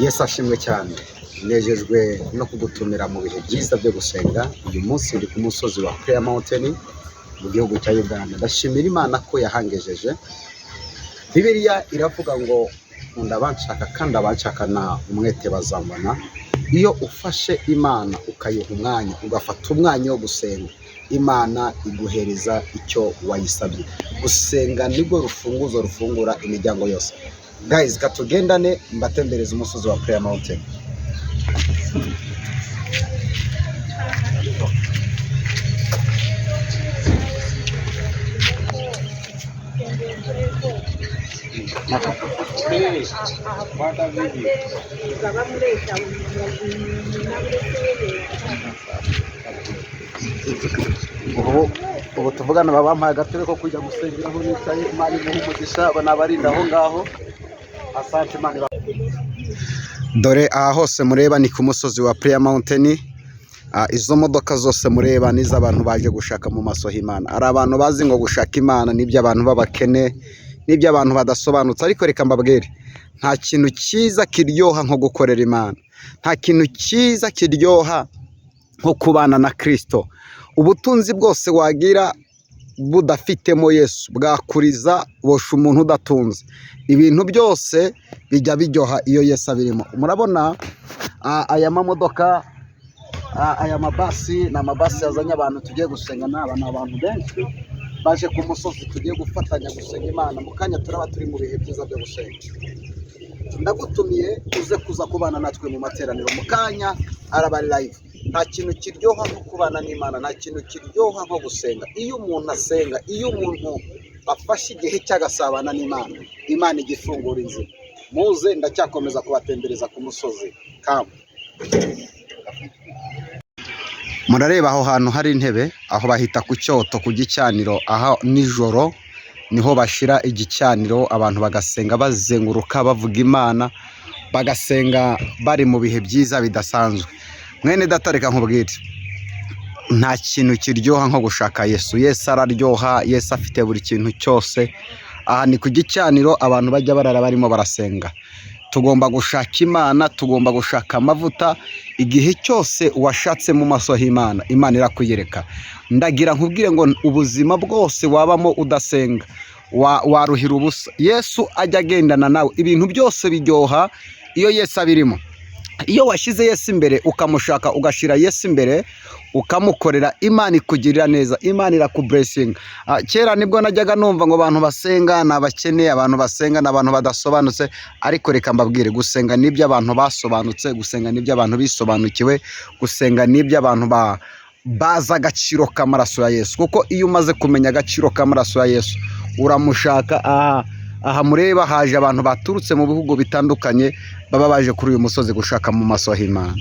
Yesu ashimwe cyane. Nejejwe no kugutumira mu bihe byiza byo gusenga. Uyu munsi ndi ku musozi wa Kuri Mountain mu gihugu cya Uganda. Ndashimira Imana ko yahangejeje. Bibiliya iravuga ngo nkunda abanshaka kandi abanshakana umwete bazambona. Iyo ufashe Imana ukayiha umwanya, ugafata umwanya wo gusenga, Imana iguhereza icyo wayisabye. Gusenga nibwo rufunguzo rufungura imiryango yose. Guys, katugendane mbatembereza umusozi wa Kuri Mountain. Ubu tuvugana babampaye agatebe ko kujya gusengeraho nicaye. Imana imuha abana barinda aho ngaho. Asante Imana. Dore aha hose mureba ni ku musozi wa Kuri Mountain. Izo modoka zose mureba ni iz'abantu baje gushaka mu maso h'Imana. Ari abantu bazi ngo gushaka Imana nibyo abantu b'abakene, nibyo abantu badasobanutse. Ariko reka mbabwire, nta kintu cyiza kiryoha nko gukorera Imana. Nta kintu cyiza kiryoha nko kubana na Kristo. Ubutunzi bwose wagira budafitemo Yesu bwakuriza bosha umuntu udatunze. Ibintu byose bijya biryoha iyo Yesu abirimo. Murabona aya mamodoka, aya mabasi, na mabasi yazanye abantu tugiye gusenga. Ni abantu benshi baje ku musozi tugiye gufatanya gusenga Imana. Mu kanya turaba turi mu bihe byiza byo gusenga. Ndagutumiye uze kuza kubana natwe mu materaniro. Mu kanya araba live. Nta kintu kiryoha nko kubana n'Imana, nta kintu kiryoha nko gusenga. Iyo umuntu asenga, iyo umuntu afashe igihe cy'agasabana n'Imana, Imana igifungura inzira. Muze ndacyakomeza kubatembereza ku musozi. Kama murareba aho hantu hari intebe, aho bahita ku cyoto, ku gicaniro. Aha nijoro niho bashira igicaniro, abantu bagasenga bazenguruka bavuga Imana, bagasenga bari mu bihe byiza bidasanzwe. Mwene datareka nkubwire, nta kintu kiryoha nko gushaka Yesu. Yesu araryoha, Yesu afite buri kintu cyose. Aha ni ku gicaniro, abantu bajya barara barimo barasenga. Tugomba gushaka Imana, tugomba gushaka amavuta. Igihe cyose washatse mu maso h'Imana, Imana irakuyereka. Ndagira nkubwire ngo ubuzima bwose wabamo udasenga waruhira ubusa. Yesu ajya agendana nawe. Ibintu byose biryoha iyo Yesu abirimo. Iyo washyize Yesu imbere, ukamushaka, ugashira Yesu imbere, ukamukorera, Imana ikugirira neza. Imana irakublessinga. Kera nibwo najyaga numva ngo abantu basenga ni abakene, abantu basenga ni abantu badasobanutse. Ariko reka mbabwire, gusenga nibyo abantu basobanutse, gusenga nibyo abantu bisobanukiwe, gusenga nibyo abantu baza agaciro k'amaraso ya Yesu. Kuko iyo umaze kumenya agaciro k'amaraso ya Yesu, uramushaka. Aha mureba haje abantu baturutse mu bihugu bitandukanye, baba baje kuri uyu musozi gushaka mu maso h'Imana.